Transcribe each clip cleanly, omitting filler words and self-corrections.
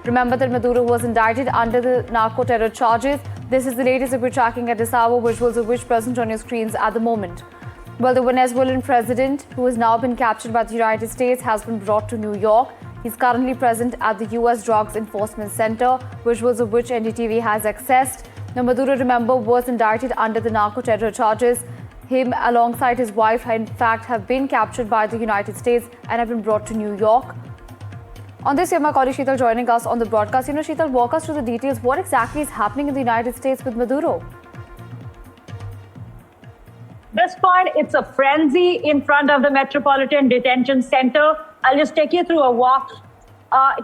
Remember that Maduro was indicted under the narco-terror charges. This is the latest that we're tracking at this hour, visuals of which present on your screens at the moment. Well, the Venezuelan president, who has now been captured by the United States, has been brought to New York. He's currently present at the US Drugs Enforcement Center, visuals of which NDTV has accessed. Now, Maduro, remember, was indicted under the narco-terror charges. Him, alongside his wife, in fact, have been captured by the United States and have been brought to New York. On this, we have my colleague Sheetal joining us on the broadcast. Sheetal, walk us through the details. What exactly is happening in the United States with Maduro? This point, it's a frenzy in front of the Metropolitan Detention Center. I'll just take you through a walk.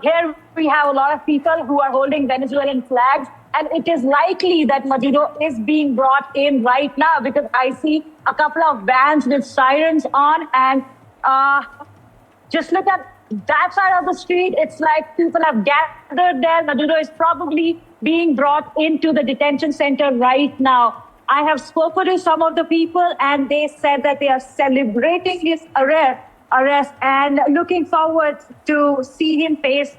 Here we have a lot of people who are holding Venezuelan flags, and it is likely that Maduro is being brought in right now because I see a couple of vans with sirens on, and just look at that side of the street. It's like people have gathered there. Maduro is probably being brought into the detention center right now. I have spoken to some of the people, and they said that they are celebrating his arrest and looking forward to see him face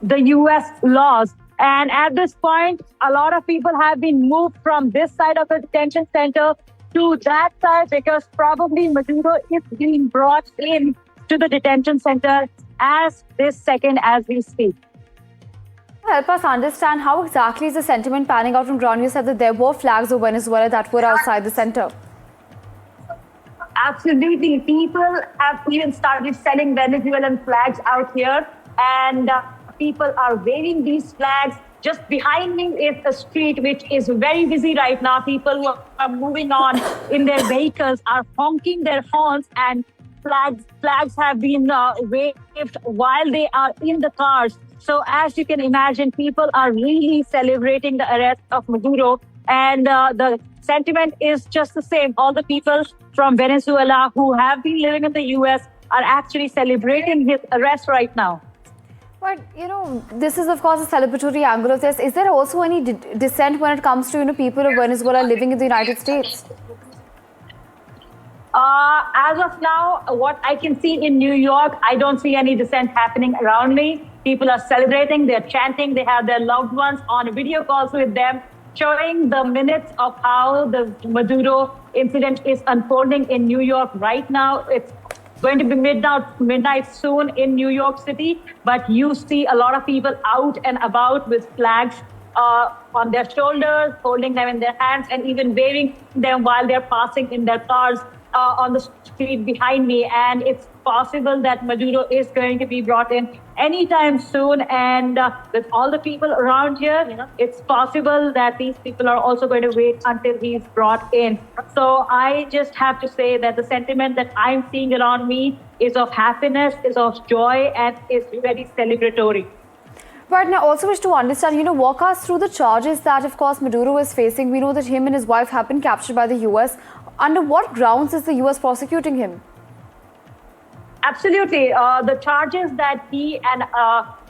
the U.S. laws. And at this point, a lot of people have been moved from this side of the detention center to that side because probably Maduro is being brought in to the detention center as this second as we speak. Help us understand how exactly is the sentiment panning out on ground. You said that there were flags of Venezuela that were outside the center. Absolutely. People have even started selling Venezuelan flags out here, and people are waving these flags. Just behind me is a street which is very busy right now. People who are moving on in their vehicles are honking their horns, and flags have been waved while they are in the cars. So as you can imagine, people are really celebrating the arrest of Maduro, and the sentiment is just the same. All the people from Venezuela who have been living in the US are actually celebrating his arrest right now. But, this is, of course, a celebratory angle of this. Is there also any dissent when it comes to, people of Venezuela living in the United States? As of now, what I can see in New York, I don't see any dissent happening around me. People are celebrating, they're chanting, they have their loved ones on video calls with them, showing the minutes of how the Maduro incident is unfolding in New York right now. It's going to be midnight soon in New York City, but you see a lot of people out and about with flags on their shoulders, holding them in their hands, and even waving them while they're passing in their cars on the street behind me. And it's possible that Maduro is going to be brought in anytime soon. And with all the people around here, it's possible that these people are also going to wait until he's brought in. So I just have to say that the sentiment that I'm seeing around me is of happiness, is of joy, and is very celebratory. But now also wish to understand, walk us through the charges that, of course, Maduro is facing. We know that him and his wife have been captured by the US. Under what grounds is the US prosecuting him? Absolutely. The charges that he and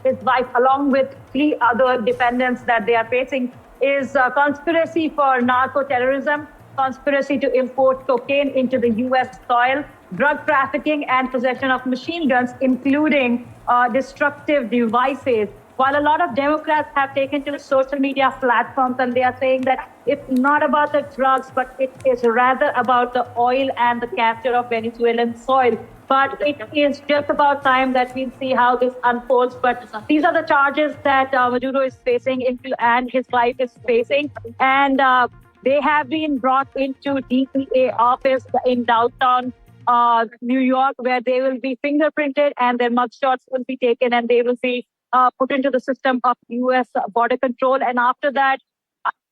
his wife, along with 3 other defendants that they are facing, is conspiracy for narco-terrorism, conspiracy to import cocaine into the US soil, drug trafficking, and possession of machine guns, including destructive devices. While a lot of Democrats have taken to social media platforms and they are saying that it's not about the drugs, but it is rather about the oil and the capture of Venezuelan soil. But it is just about time that we see how this unfolds. But these are the charges that Maduro is facing and his wife is facing. And they have been brought into DEA office in downtown New York, where they will be fingerprinted and their mugshots will be taken and they will be put into the system of U.S. border control. And after that,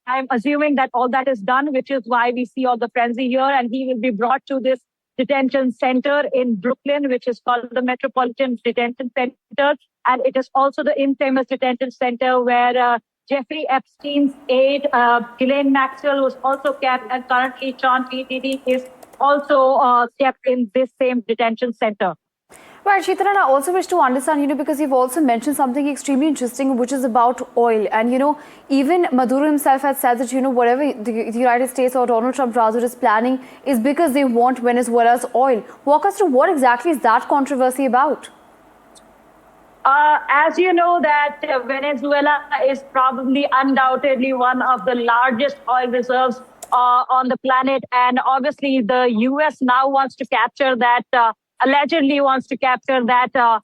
I'm assuming that all that is done, which is why we see all the frenzy here. And he will be brought to this detention center in Brooklyn, which is called the Metropolitan Detention Center. And it is also the infamous detention center where Jeffrey Epstein's aide, Ghislaine Maxwell, was also kept. And currently, John P. Diddy is also kept in this same detention center. Right, Sheetal, and I also wish to understand, because you've also mentioned something extremely interesting, which is about oil. And, even Maduro himself has said that, whatever the United States or Donald Trump rather is planning is because they want Venezuela's oil. Walk us through what exactly is that controversy about? As you know, that Venezuela is probably undoubtedly one of the largest oil reserves on the planet, and obviously the U.S. now wants to capture that, allegedly wants to capture that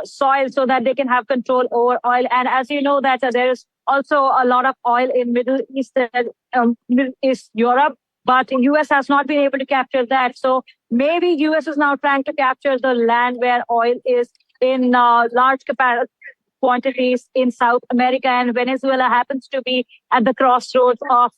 soil so that they can have control over oil. And as you know, that there is also a lot of oil in Middle East Europe, but U.S. has not been able to capture that. So maybe U.S. is now trying to capture the land where oil is in large quantities in South America, and Venezuela happens to be at the crossroads of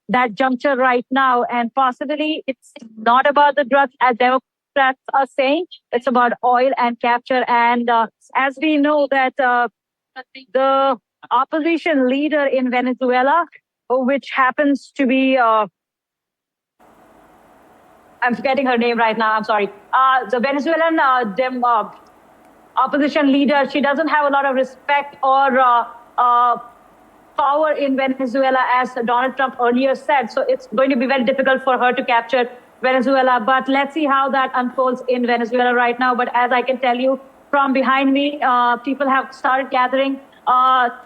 that juncture right now. And possibly it's not about the drugs, as Democrats are saying. It's about oil and capture. And as we know that the opposition leader in Venezuela, which happens to be I'm forgetting her name right now. I'm sorry. The Venezuelan opposition leader, she doesn't have a lot of respect or power in Venezuela, as Donald Trump earlier said. So it's going to be very difficult for her to capture Venezuela. But let's see how that unfolds in Venezuela right now. But as I can tell you from behind me, people have started gathering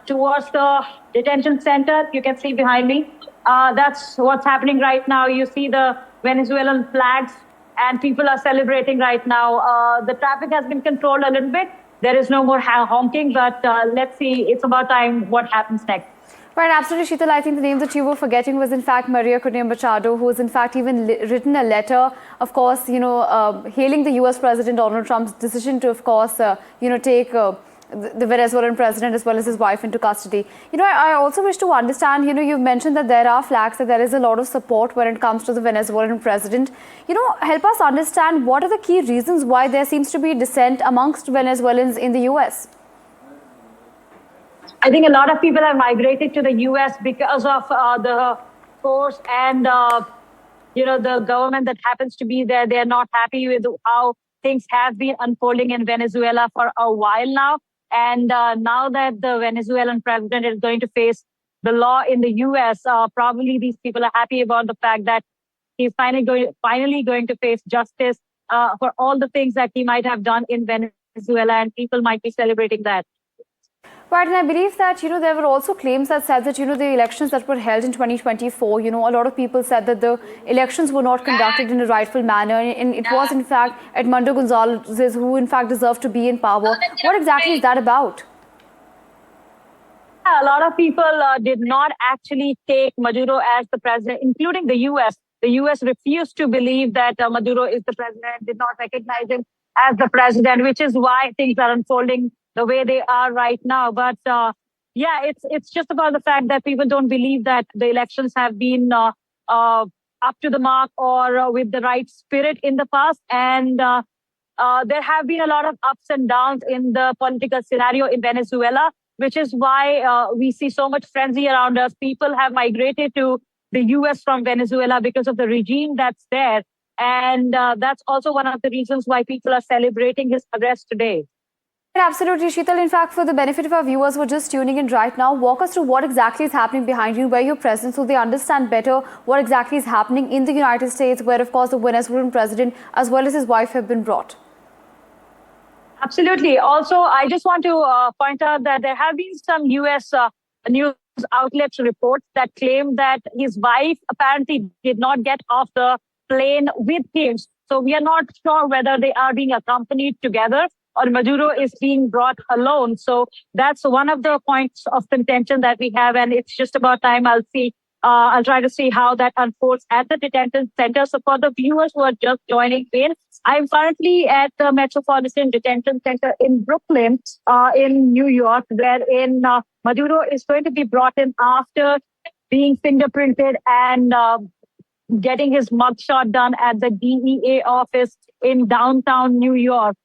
towards the detention center. You can see behind me. That's what's happening right now. You see the Venezuelan flags, and people are celebrating right now. The traffic has been controlled a little bit. There is no more honking, but let's see. It's about time what happens next. Right, absolutely, Sheetal. I think the name that you were forgetting was, in fact, Maria Corina Machado, who has, in fact, even written a letter, of course, hailing the US President Donald Trump's decision to, of course, take the Venezuelan president as well as his wife into custody. I also wish to understand, you've mentioned that there are flags, that there is a lot of support when it comes to the Venezuelan president. Help us understand what are the key reasons why there seems to be dissent amongst Venezuelans in the US. I think a lot of people have migrated to the US because of the force and, the government that happens to be there. They're not happy with how things have been unfolding in Venezuela for a while now. And now that the Venezuelan president is going to face the law in the US, probably these people are happy about the fact that he's finally going to face justice for all the things that he might have done in Venezuela, and people might be celebrating that. Right, and I believe that, there were also claims that said that, the elections that were held in 2024, a lot of people said that the elections were not conducted in a rightful manner. And it was, in fact, Edmundo Gonzalez who, in fact, deserved to be in power. What exactly is that about? A lot of people did not actually take Maduro as the president, including the US. The US refused to believe that Maduro is the president, did not recognize him as the president, which is why things are unfolding the way they are right now. But it's just about the fact that people don't believe that the elections have been up to the mark or with the right spirit in the past. And there have been a lot of ups and downs in the political scenario in Venezuela, which is why we see so much frenzy around us. People have migrated to the US from Venezuela because of the regime that's there. And that's also one of the reasons why people are celebrating his arrest today. Absolutely, Sheetal. In fact, for the benefit of our viewers who are just tuning in right now, walk us through what exactly is happening behind you, where you're present, so they understand better what exactly is happening in the United States, where, of course, the Venezuelan president as well as his wife have been brought. Absolutely. Also, I just want to point out that there have been some US news outlets reports that claim that his wife apparently did not get off the plane with him. So we are not sure whether they are being accompanied together or Maduro is being brought alone. So that's one of the points of contention that we have. And it's just about time. I'll try to see how that unfolds at the detention center. So for the viewers who are just joining in, I'm currently at the Metropolitan Detention Center in Brooklyn, in New York, wherein Maduro is going to be brought in after being fingerprinted and getting his mugshot done at the DEA office in downtown New York.